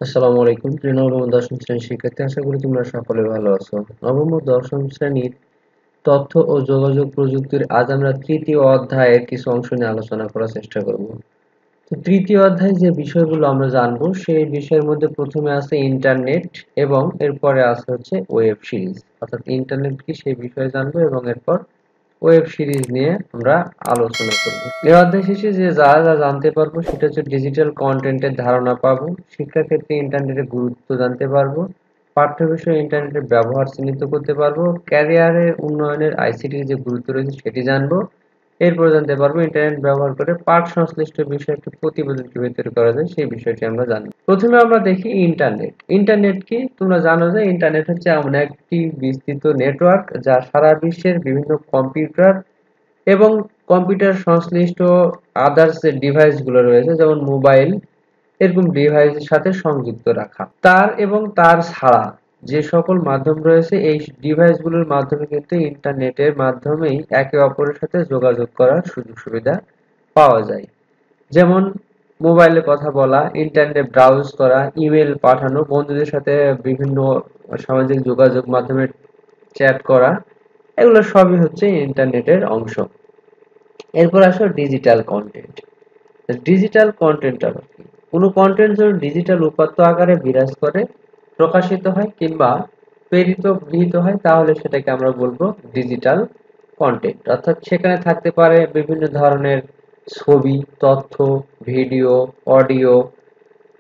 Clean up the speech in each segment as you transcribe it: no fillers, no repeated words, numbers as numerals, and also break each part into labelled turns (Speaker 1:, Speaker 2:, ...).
Speaker 1: আসসালামু আলাইকুম প্রিয় নবম ও দশম শ্রেণীর শিক্ষার্থী, আশা করি তোমরা সকলে ভালো আছো। নবম ও দশম শ্রেণীর তথ্য ও যোগাযোগ প্রযুক্তির আজ আমরা তৃতীয় অধ্যায়ের কিছু অংশ নিয়ে আলোচনা করার চেষ্টা করব। তো তৃতীয় অধ্যায়ে যে বিষয়গুলো আমরা জানবো সেই বিষয়ের মধ্যে প্রথমে আছে ইন্টারনেট এবং এরপরে আছে হচ্ছে ওয়েব সিরিজ। অর্থাৎ ইন্টারনেট কি সেই বিষয়ে জানবো এবং এরপর ওয়েব সিরিজ নিয়ে আমরা আলোচনা করব। এই অধ্যায় শেষে যে যা যা জানতে পারবো সেটা হচ্ছে ডিজিটাল কন্টেন্টের ধারণা পাবো, শিক্ষাক্ষেত্রে ইন্টারনেটের গুরুত্ব জানতে পারবো, পাঠ্য বিষয়ে ইন্টারনেটের ব্যবহার চিহ্নিত করতে পারবো, ক্যারিয়ারের উন্নয়নের আইসিটির যে গুরুত্ব রয়েছে সেটি জানবো। এরপর জানতে পারবো ইন্টারনেট ব্যবহার করে পাঠ সংশ্লিষ্ট বিষয়ে একটি প্রতিবেদন কিভাবে তৈরি করা যায় সেই বিষয়টি আমরা জানবো। প্রথমে আমরা দেখি ইন্টারনেট। ইন্টারনেট কি? তোমরা জানো যে ইন্টারনেট হচ্ছে এমন একটি বিস্তৃত নেটওয়ার্ক যা সারা বিশ্বের বিভিন্ন কম্পিউটার এবং কম্পিউটার সংশ্লিষ্ট আদার্স যে ডিভাইস গুলো রয়েছে যেমন মোবাইল এরকম ডিভাইসের সাথে সংযুক্ত রাখা। তার এবং তার ছাড়া যে সকল মাধ্যম রয়েছে এই ডিভাইসগুলোর মাধ্যমে কিন্তু ইন্টারনেটের মাধ্যমেই একে অপরের সাথে যোগাযোগ করার সুযোগ সুবিধা পাওয়া যায়। যেমন মোবাইলে কথা বলা, ইন্টারনেট ব্রাউজ করা, ইমেল পাঠানো, বন্ধুদের সাথে বিভিন্ন সামাজিক যোগাযোগ মাধ্যমে চ্যাট করা, এগুলো সবই হচ্ছে ইন্টারনেটের অংশ। এরপর আসো ডিজিটাল কন্টেন্ট। ডিজিটাল কন্টেন্ট আবার কি? কোনো কন্টেন্ট যদি ডিজিটাল উপাত্ত আকারে বিরাজ করে, প্রকাশিত হয় কিংবা প্রেরিত গৃহীত হয় তাহলে সেটাকে আমরা বলবো ডিজিটাল কন্টেন্ট। অর্থাৎ সেখানে থাকতে পারে বিভিন্ন ধরনের ছবি, তথ্য, ভিডিও, অডিও,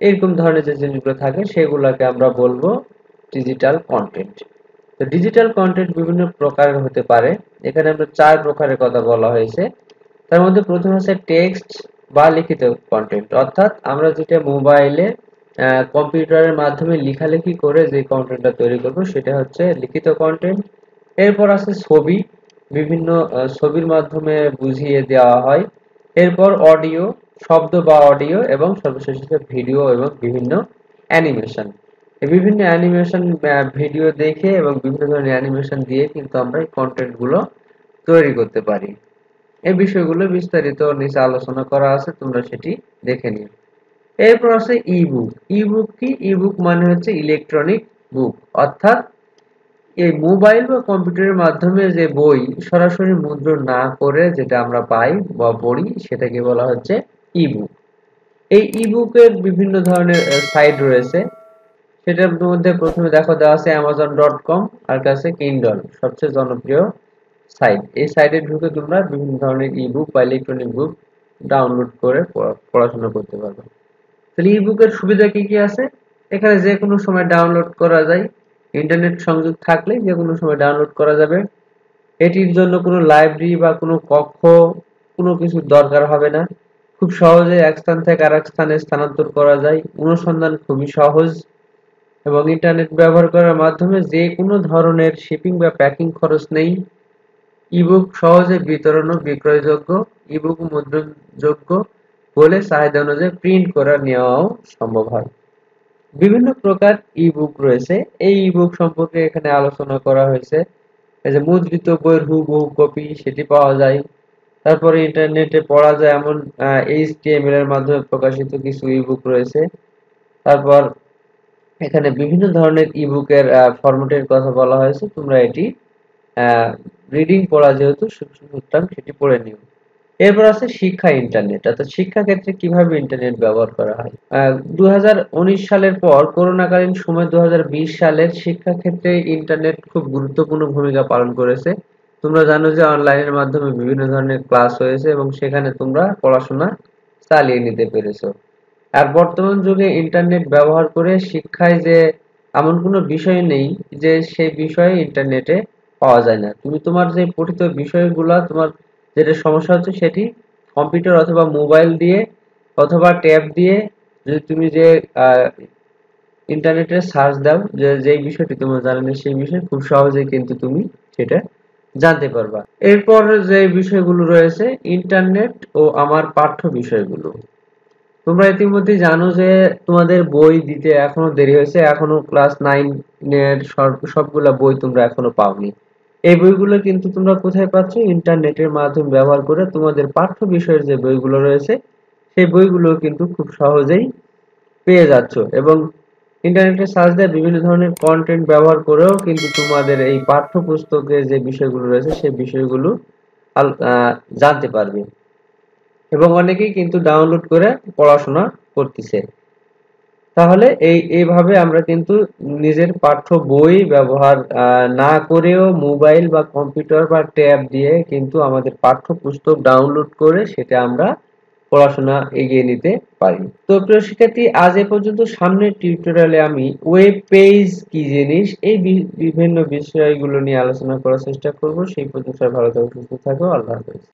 Speaker 1: এরকম ধরনের যে জিনিসগুলো থাকে সেগুলোকে আমরা বলবো ডিজিটাল কন্টেন্ট। তো ডিজিটাল কন্টেন্ট বিভিন্ন প্রকারের হতে পারে। এখানে আমরা 4 প্রকারের কথা বলা হয়েছে। তার মধ্যে প্রথম হচ্ছে টেক্সট বা লিখিত কন্টেন্ট, অর্থাৎ আমরা যেটা মোবাইলে কম্পিউটারের মাধ্যমে লেখালেখি করে যে কন্টেন্টটা তৈরি করব সেটা হচ্ছে লিখিত কন্টেন্ট। এরপর আছে ছবি, বিভিন্ন ছবির মাধ্যমে বুঝিয়ে দেওয়া হয়। এরপর অডিও, শব্দ বা অডিও, এবং সর্বশেষ হচ্ছে ভিডিও এবং বিভিন্ন অ্যানিমেশন। এই বিভিন্ন অ্যানিমেশন ভিডিও দেখে এবং বিভিন্ন ধরনের অ্যানিমেশন দিয়ে কিন্তু আমরা এই কন্টেন্ট গুলো তৈরি করতে পারি। এই বিষয়গুলো বিস্তারিত নিচে আলোচনা করা আছে, তোমরা সেটি দেখে নিও। এরপর আছে ইবুক। ইবুক কি? ইবুক মানে হচ্ছে ইলেকট্রনিক বুক, অর্থাৎ এই মোবাইল বা কম্পিউটারের মাধ্যমে যে বই সরাসরি মুদ্রণ না করে যেটা আমরা পাই বা পড়ি সেটাকে বলা হচ্ছে ইবুক। এই ইবুকের বিভিন্ন ধরনের সাইট রয়েছে। সেটার মধ্যে প্রথমে দেখো দেওয়া আছে amazon.com, আর কাছে কিন্ডল সবচেয়ে জনপ্রিয় সাইট। এই সাইটে ঢুকে তোমরা বিভিন্ন ধরনের ইবুক বা ইলেকট্রনিক বুক ডাউনলোড করে পড়াশোনা করতে পারবে। তাহলে ইবুকের সুবিধা কি কি আছে? এখানে যে কোনো সময় ডাউনলোড করা যায়, ইন্টারনেট সংযোগ থাকলে যে কোনো সময় ডাউনলোড করা যাবে। এটির জন্য কোনো লাইব্রেরি বা কোনো কক্ষ কোনো কিছু দরকার হবে না। খুব সহজে এক স্থান থেকে আরেক স্থানে স্থানান্তর করা যায়। অনুসন্ধান খুবই সহজ এবং ইন্টারনেট ব্যবহার করার মাধ্যমে যে কোনো ধরনের শিপিং বা প্যাকিং খরচ নেই। ইবুক সহজে বিতরণ ও বিক্রয়যোগ্য, ইবুক মুদ্রণযোগ্য বলে চাহিদা অনুযায়ী প্রিন্ট করে নেওয়াও সম্ভব হয়। বিভিন্ন প্রকার ইবুক রয়েছে। এই ইবুক সম্পর্কে এখানে আলোচনা করা হয়েছে। এই যে মুদ্রিত বইয়ের হুবহু কপি সেটি পাওয়া যায়। তারপরে ইন্টারনেটে পড়া যায় এমন HTML এর মাধ্যমে প্রকাশিত কিছু ইবুক রয়েছে। তারপর এখানে বিভিন্ন ধরনের ইবুকের ফরম্যাটের কথা বলা হয়েছে। তোমরা এটি রিডিং পড়া যেহেতু সুতরাং সেটি পড়ে নিও। এরপর আছে শিক্ষা ইন্টারনেট, অর্থাৎ শিক্ষা ক্ষেত্রে কিভাবে ইন্টারনেট ব্যবহার করা হয়। 2019 সালের পর করোনাকালীন সময় 2020 সালের শিক্ষা ক্ষেত্রে ইন্টারনেট খুব গুরুত্বপূর্ণ ভূমিকা পালন করেছে। তোমরা জানো যে অনলাইনের মাধ্যমে বিভিন্ন ধরনের ক্লাস হয়েছে এবং সেখানে তোমরা পড়াশোনা চালিয়ে নিতে পেরেছো। আর বর্তমান যুগে ইন্টারনেট ব্যবহার করে শিক্ষায় যে এমন কোনো বিষয় নেই যে সেই বিষয়ে ইন্টারনেটে পাওয়া যায় না। তুমি তোমার যে পঠিত বিষয়গুলা তোমার যেটা সমস্যা হচ্ছে সেটি কম্পিউটার অথবা মোবাইল দিয়ে অথবা ট্যাব দিয়ে যদি তুমি যে ইন্টারনেটে সার্চ দাও যে যেই বিষয়টি তোমার জানা নেই সেই বিষয়ে খুব সহজেই কিন্তু তুমি সেটা জানতে পারবা। এরপর যে বিষয়গুলো রয়েছে ইন্টারনেট ও আমার পাঠ্য বিষয়গুলো। তোমরা ইতিমধ্যেই জানো যে তোমাদের বই দিতে এখনো দেরি হয়েছে, এখনো ক্লাস 9 এর সবগুলা বই তোমরা এখনো পাওনি। এই বইগুলো কিন্তু তোমরা কোথায় পাচ্ছ? ইন্টারনেটের মাধ্যম ব্যবহার করে তোমাদের পাঠ্য বিষয়ের যে বইগুলো রয়েছে সেই বইগুলো কিন্তু খুব সহজেই পেয়ে যাচ্ছ এবং ইন্টারনেটে সার্চ দিয়ে বিভিন্ন ধরনের কন্টেন্ট ব্যবহার করেও কিন্তু তোমাদের এই পাঠ্যপুস্তকে যে বিষয়গুলো রয়েছে সেই বিষয়গুলো জানতে পারবে, এবং অনেকেই কিন্তু ডাউনলোড করে পড়াশোনা করতেছে। তাহলে এইভাবে আমরা কিন্তু নিজের পাঠ্য বই ব্যবহার না করেও মোবাইল বা কম্পিউটার বা ট্যাব দিয়ে কিন্তু আমাদের পাঠ্যপুস্তক ডাউনলোড করে সেটা আমরা পড়াশোনা এগিয়ে নিতে পারি। তো প্রিয় শিক্ষার্থী, আজ এ পর্যন্ত। সামনের টিউটোরিয়ালে আমি ওয়েব পেজ কি জিনিস এই বিভিন্ন বিষয়গুলো নিয়ে আলোচনা করার চেষ্টা করব। সেই পর্যন্ত সবাই ভালো থাকো, সুস্থ থাকো। আল্লাহ হাফেজ।